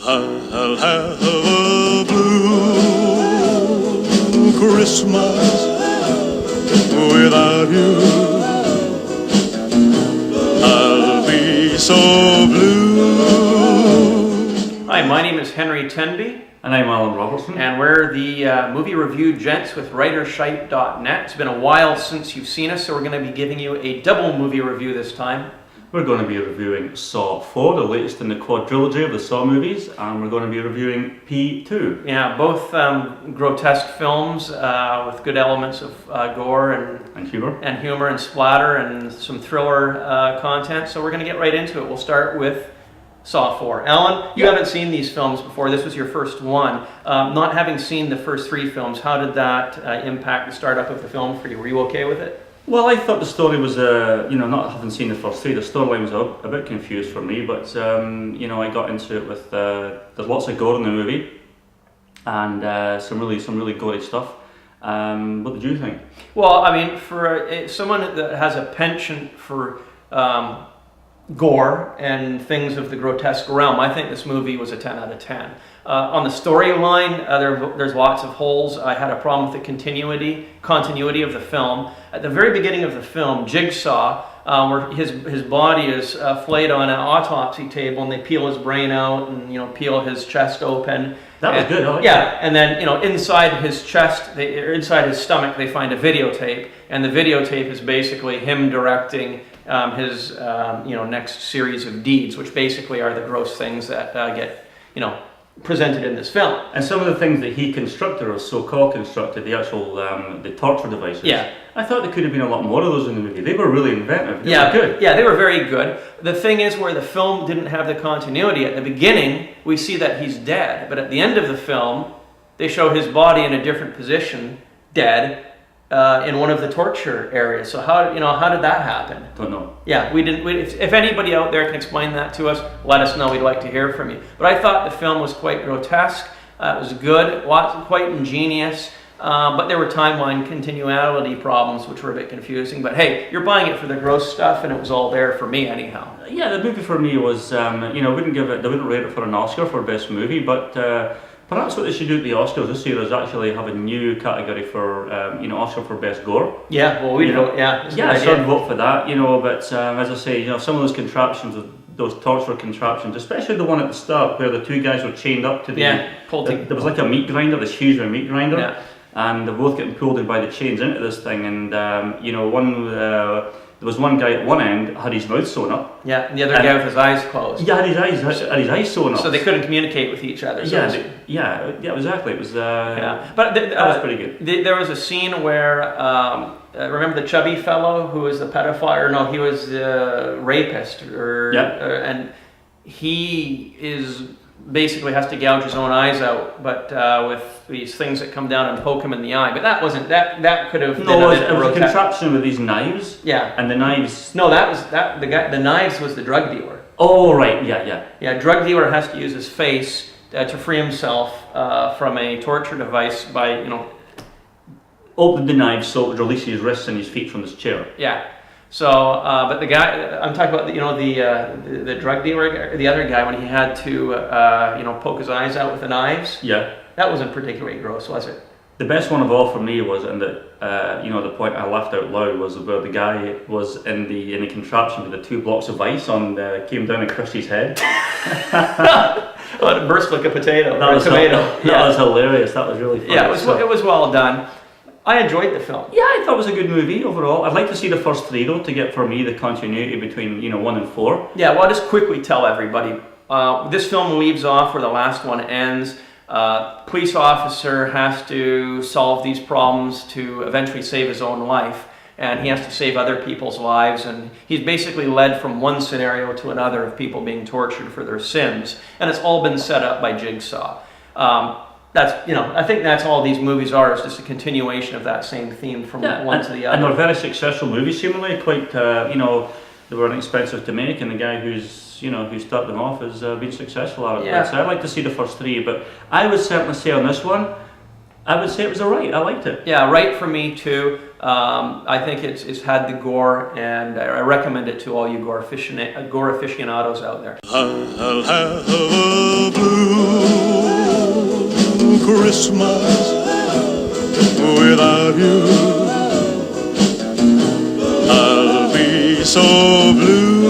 I'll have a blue Christmas without you. I'll be so blue. Hi, my name is Henry Tenby. And I'm Alan Robertson. And we're the movie review gents with writershite.net. It's been a while since you've seen us, so we're going to be giving you a double movie review this time. We're going to be reviewing Saw 4, the latest in the quadrilogy of the Saw movies, and we're going to be reviewing P2. Yeah, both grotesque films with good elements of gore and humor and splatter and some thriller content. So we're going to get right into it. We'll start with Saw 4. Alan, you haven't seen these films before. This was your first one. Not having seen the first three films, how did that impact the startup of the film for you? Were you okay with it? Well, I thought the story was, not having seen the first three, the storyline was a bit confused for me, but, I got into it with, there's lots of gore in the movie, and some really gory stuff. What did you think? Well, I mean, for someone that has a penchant for gore and things of the grotesque realm, I think this movie was a 10 out of 10. On the storyline, there's lots of holes. I had a problem with the continuity of the film. At the very beginning of the film, Jigsaw, where his body is flayed on an autopsy table, and they peel his brain out and peel his chest open. That was good. I like that. And then inside his chest, or inside his stomach, they find a videotape, and the videotape is basically him directing his next series of deeds, which basically are the gross things that get presented in this film. And some of the things that he constructed, or so-called constructed, the actual the torture devices. Yeah. I thought there could have been a lot more of those in the movie. They were really inventive. They were good. Yeah, they were very good. The thing is, where the film didn't have the continuity, at the beginning we see that he's dead, but at the end of the film they show his body in a different position, dead, in one of the torture areas. So how did that happen? Don't know. Yeah, we didn't. If anybody out there can explain that to us, let us know. We'd like to hear from you. But I thought the film was quite grotesque. It was good, quite ingenious. But there were timeline continuity problems which were a bit confusing. But hey, you're buying it for the gross stuff, and it was all there for me anyhow. Yeah, the movie for me was, they wouldn't rate it for an Oscar for best movie, but perhaps what they should do at the Oscars this year is actually have a new category for, Oscar for best gore. Yeah, well, we'd vote. Yeah, so I'd vote for that. But as I say, some of those contraptions, those torture contraptions, especially the one at the start where the two guys were chained up to there was like a meat grinder, this huge meat grinder. Yeah. And they're both getting pulled in by the chains into this thing, and there was one guy at one end had his mouth sewn up. Yeah, and the other guy with his eyes closed. Yeah, had his eyes sewn up. So they couldn't communicate with each other. So exactly. It was. But that was pretty good. There was a scene where remember the chubby fellow who was the pedophile? Or no, he was the rapist. And he is. Basically has to gouge his own eyes out, but with these things that come down and poke him in the eye. But that wasn't that could have been it was a contraption with these knives. Yeah, and the knives. No, the guy. The knives was the drug dealer. Oh right, yeah. Yeah, drug dealer has to use his face to free himself from a torture device by open the knives so it would release his wrists and his feet from this chair. Yeah. So, but the guy I'm talking about, the drug dealer, the other guy, when he had to, poke his eyes out with the knives. Yeah. That wasn't particularly gross, was it? The best one of all for me was, and the point I laughed out loud was where the guy was in the contraption with the 2 blocks of ice came down and crushed his head. Well, it burst like a potato. That was tomato. That was hilarious. That was really funny. Yeah, it was well done. I enjoyed the film. Yeah, I thought it was a good movie overall. I'd like to see the first 3 though, to get for me the continuity between 1 and 4. Yeah, well, I'll just quickly tell everybody. This film leaves off where the last one ends. Police officer has to solve these problems to eventually save his own life, and he has to save other people's lives, and he's basically led from one scenario to another of people being tortured for their sins, and it's all been set up by Jigsaw. I think that's all these movies are, is just a continuation of that same theme from one to the other. And they're very successful movies, seemingly. Quite, they were inexpensive to make, and the guy who started them off has been successful at it. Yeah. So I'd like to see the first 3, but I would certainly say on this one, I would say it was alright. I liked it. Yeah, right for me too. I think it's had the gore, and I recommend it to all you gore aficionados out there. I'll have a blue Christmas without you. I'll be so blue.